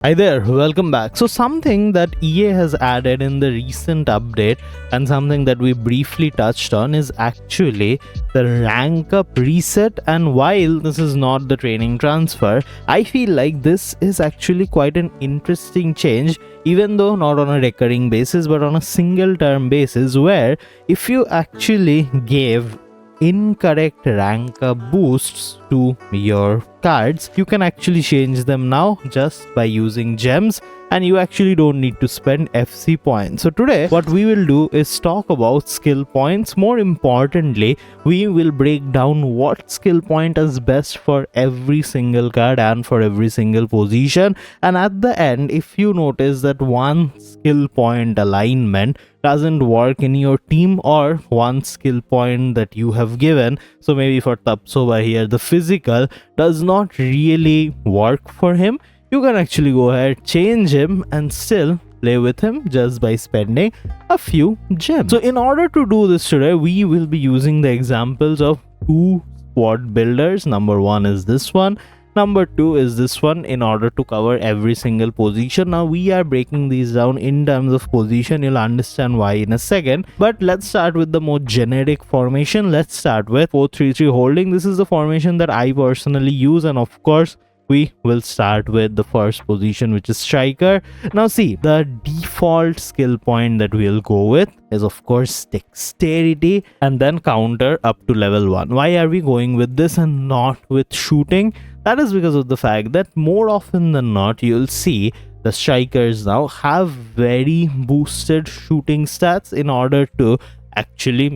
Hi there, welcome back. So something that EA has added in the recent update and something that we briefly touched on is actually the rank up reset. And while this is not the training transfer, I feel like this is actually quite an interesting change, even though not on a recurring basis but on a single term basis, where if you actually gave incorrect rank up boosts to your cards, you can actually change them now just by using gems, and you actually don't need to spend FC points. So today what we will do is talk about skill points. More importantly, we will break down what skill point is best for every single card and for every single position. And at the end, if you notice that one skill point alignment doesn't work in your team, or one skill point that you have given, so maybe for Tapsoba here the physical does not really work for him, you can actually go ahead, change him and still play with him just by spending a few gems. So in order to do this today, we will be using the examples of two squad builders. Number one is this one, number two is this one, in order to cover every single position. Now we are breaking these down in terms of position, you'll understand why in a second, but let's start with the more generic formation. Let's start with 4-3-3 holding. This is the formation that I personally use, and of course we will start with the first position, which is striker. Now see, the default skill point that we'll go with is of course dexterity and then counter up to level 1. Why are we going with this and not with shooting? That is because of the fact that more often than not, you'll see the strikers now have very boosted shooting stats in order to actually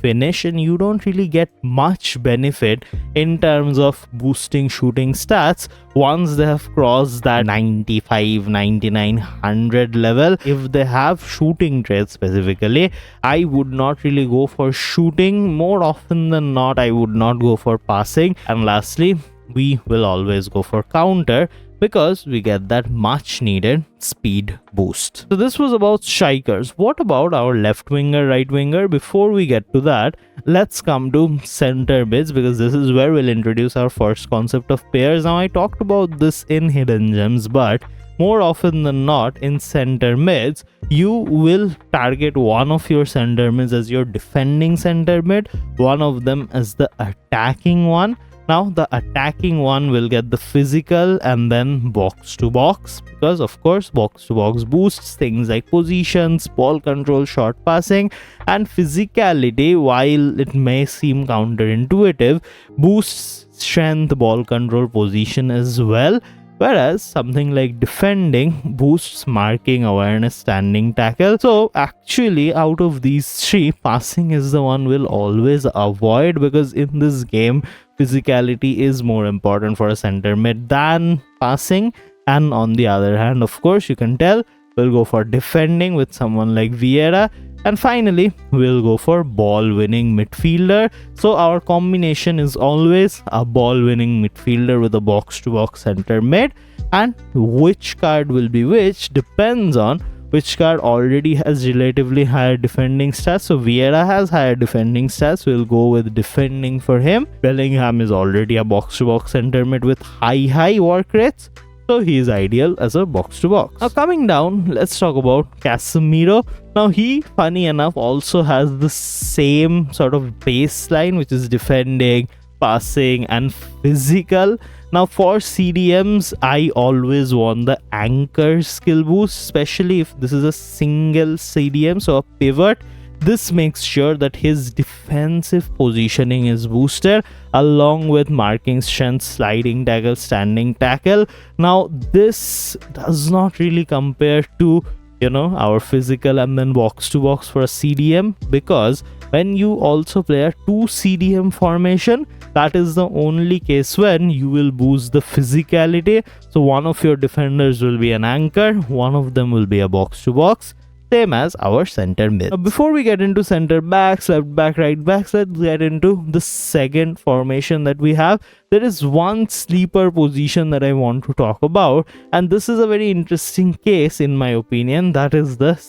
finish, and you don't really get much benefit in terms of boosting shooting stats once they have crossed that 95, 99, 100 level. If they have shooting traits specifically, I would not really go for shooting. More often than not, I would not go for passing. And lastly, we will always go for counter, because we get that much needed speed boost. So this was about strikers. What about our left winger, right winger? Before we get to that, let's come to center mids, because this is where we'll introduce our first concept of pairs. Now I talked about this in hidden gems, but more often than not in center mids, you will target one of your center mids as your defending center mid, one of them as the attacking one. Now the attacking one will get the physical and then box to box, because of course box to box boosts things like positions, ball control, short passing, and physicality, while it may seem counterintuitive, boosts strength, ball control, position as well. Whereas something like defending boosts marking, awareness, standing, tackle. So actually out of these three, passing is the one we'll always avoid, because in this game physicality is more important for a center mid than passing. And on the other hand, of course, you can tell we'll go for defending with someone like Vieira. And finally, we'll go for ball winning midfielder. So our combination is always a ball winning midfielder with a box to box center mid, and which card will be which depends on which card already has relatively higher defending stats. So Vieira has higher defending stats, we'll go with defending for him. Bellingham is already a box to box center mid with high work rates, so he is ideal as a box to box. Now coming down, let's talk about Casemiro. Now he, funny enough, also has the same sort of baseline, which is defending, passing and physical. Now for CDMs, I always want the anchor skill boost, especially if this is a single CDM, so a pivot. This makes sure that his defensive positioning is boosted, along with marking strength, sliding tackle, standing tackle. Now this does not really compare to our physical and then box to box for a CDM, because when you also play a 2 CDM formation, that is the only case when you will boost the physicality. So one of your defenders will be an anchor, one of them will be a box to box, same as our center mid. Now, before we get into center backs, left back, right backs, let's get into the second formation that we have. There is one sleeper position that I want to talk about, and this is a very interesting case in my opinion. That is the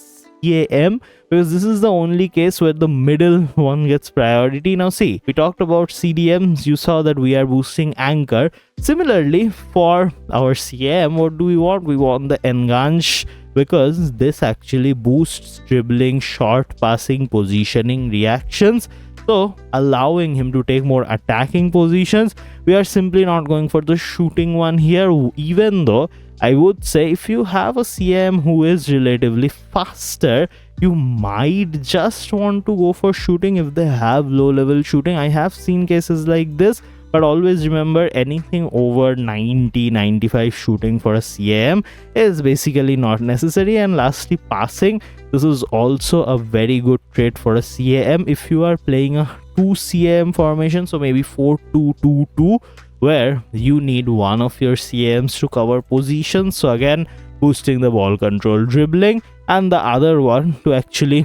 CAM, because this is the only case where the middle one gets priority. Now see, we talked about CDMs, you saw that we are boosting anchor. Similarly, for our CAM, what do we want? We want the enganche, because this actually boosts dribbling, short passing, positioning, reactions, so allowing him to take more attacking positions. We are simply not going for the shooting one here, even though I would say if you have a CM who is relatively faster, you might just want to go for shooting if they have low level shooting. I have seen cases like this, but always remember, anything over 90-95 shooting for a CM is basically not necessary. And lastly, passing. This is also a very good trait for a CAM if you are playing a 2 CAM formation, so maybe 4-2-2-2, where you need one of your CAMs to cover positions. So again, boosting the ball control, dribbling, and the other one to actually,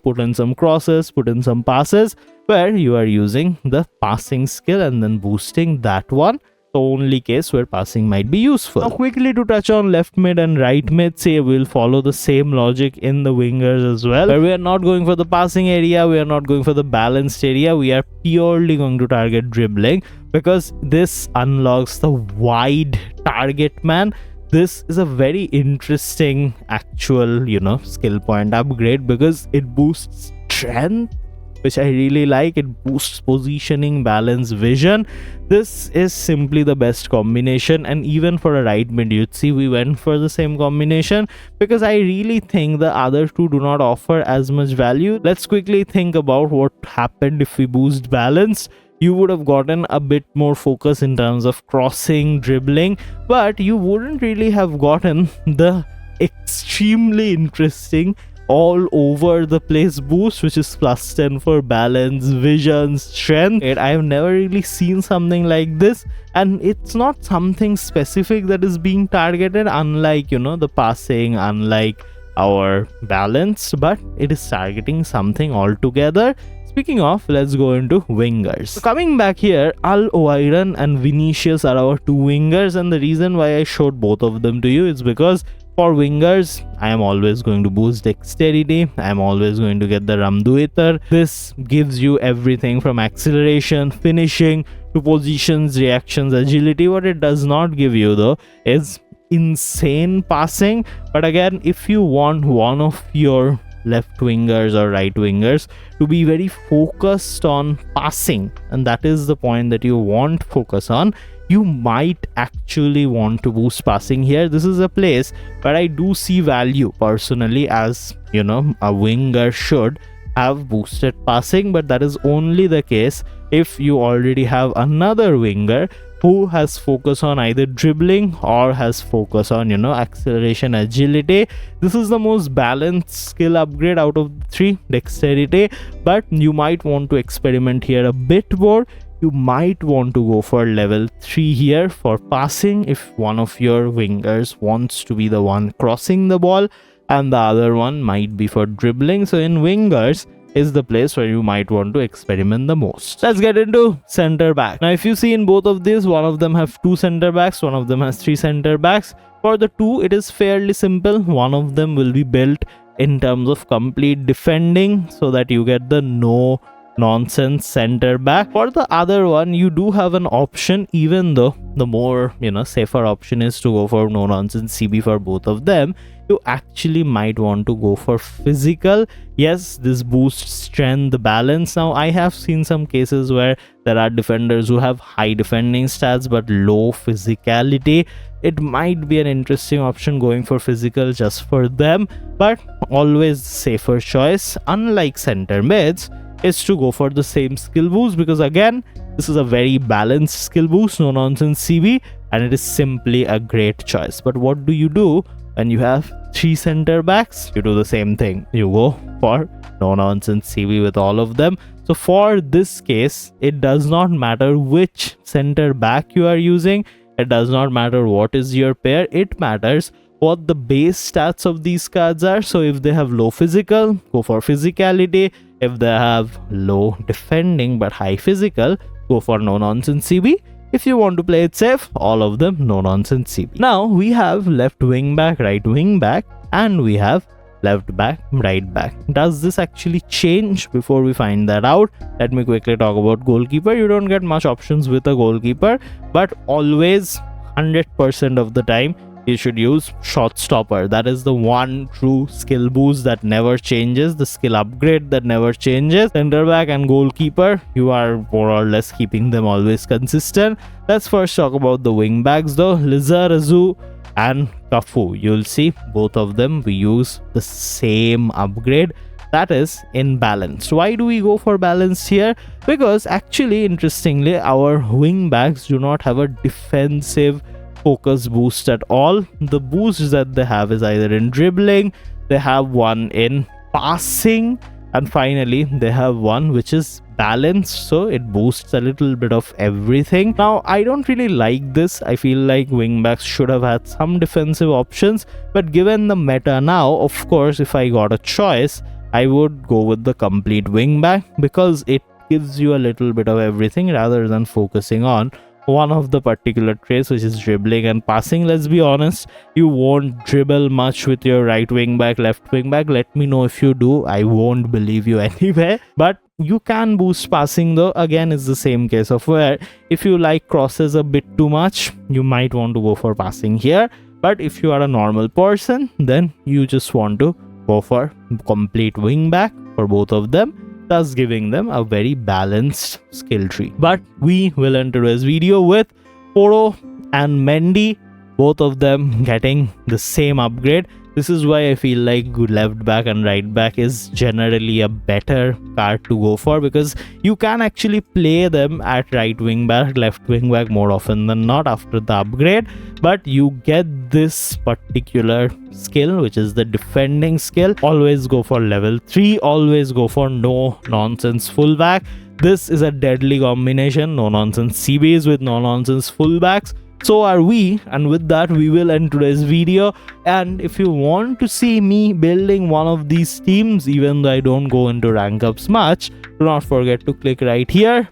put in some crosses, put in some passes, where you are using the passing skill and then boosting that one. The only case where passing might be useful. Now quickly to touch on left mid and right mid, say we'll follow the same logic in the wingers as well, where we are not going for the passing area, we are not going for the balanced area, we are purely going to target dribbling, because this unlocks the wide target man. This is a very interesting actual, skill point upgrade, because it boosts strength, which I really like. It boosts positioning, balance, vision. This is simply the best combination, and even for a right mid, you'd see we went for the same combination, because I really think the other two do not offer as much value. Let's quickly think about what happened if we boost balance. You would have gotten a bit more focus in terms of crossing, dribbling, but you wouldn't really have gotten the extremely interesting all over the place boost, which is +10 for balance, vision, strength. I have never really seen something like this, and it's not something specific that is being targeted, unlike the passing, unlike our balance, but it is targeting something altogether. Speaking of, let's go into wingers. So coming back here, Al-Owairan and Vinicius are our two wingers, and the reason why I showed both of them to you is because for wingers, I am always going to boost dexterity. I am always going to get the Ramduitar. This gives you everything from acceleration, finishing, to positions, reactions, agility. What it does not give you though is insane passing. But again, if you want one of your left wingers or right wingers to be very focused on passing, and that is the point that you want focus on, you might actually want to boost passing here. This is a place where I do see value personally, as a winger should have boosted passing, but that is only the case if you already have another winger who has focus on either dribbling or has focus on acceleration, agility. This is the most balanced skill upgrade out of the 3, dexterity, but you might want to experiment here a bit more. You might want to go for level 3 here for passing if one of your wingers wants to be the one crossing the ball, and the other one might be for dribbling. So in wingers is the place where you might want to experiment the most. Let's get into center back. Now if you see in both of these, one of them have 2 center backs, one of them has 3 center backs. For the 2, it is fairly simple. One of them will be built in terms of complete defending, so that you get the no nonsense center back. For the other one, you do have an option, even though the more safer option is to go for no nonsense CB for both of them. You actually might want to go for physical. Yes, this boosts strength, balance. Now I have seen some cases where there are defenders who have high defending stats but low physicality. It might be an interesting option going for physical just for them, but always safer choice, unlike center mids, is to go for the same skill boost, because again, this is a very balanced skill boost, no nonsense CB, and it is simply a great choice. But what do you do when you have 3 center backs? You do the same thing. You go for no nonsense CB with all of them. So for this case, it does not matter which center back you are using. It does not matter what is your pair. It matters what the base stats of these cards are. So if they have low physical, go for physicality. If they have low defending but high physical, go for no nonsense CB. If you want to play it safe, all of them no nonsense CB. Now we have left wing back, right wing back, and we have left back, right back. Does this actually change? Before we find that out, let me quickly talk about goalkeeper. You don't get much options with a goalkeeper, but always 100% of the time you should use shot stopper. That is the one true skill boost that never changes, the skill upgrade that never changes. Center back and goalkeeper, you are more or less keeping them always consistent. Let's first talk about the wing backs though. Lizarazu and Cafu, you'll see both of them we use the same upgrade, that is in balanced. Why do we go for balanced here? Because actually, interestingly, our wing backs do not have a defensive focus boost at all. The boost that they have is either in dribbling, they have one in passing, and finally they have one which is balanced, so it boosts a little bit of everything. Now I don't really like this. I feel like wingbacks should have had some defensive options, but given the meta now, of course, if I got a choice, I would go with the complete wingback because it gives you a little bit of everything rather than focusing on one of the particular traits, which is dribbling and passing. Let's be honest, you won't dribble much with your right wing back, left wing back. Let me know if you do. I won't believe you anyway. But you can boost passing though. Again, it's the same case of where if you like crosses a bit too much, you might want to go for passing here. But if you are a normal person, then you just want to go for complete wing back for both of them, thus giving them a very balanced skill tree. But we will enter this video with Poro and Mendy, both of them getting the same upgrade. This is why I feel like good left back and right back is generally a better card to go for, because you can actually play them at right wing back, left wing back more often than not after the upgrade. But you get this particular skill, which is the defending skill. Always go for level 3, always go for no nonsense fullback. This is a deadly combination, no nonsense CBs with no nonsense fullbacks. So are we, and with that we will end today's video. And if you want to see me building one of these teams, even though I don't go into rank ups much, do not forget to click right here.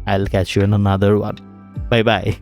I'll catch you in another one. Bye bye.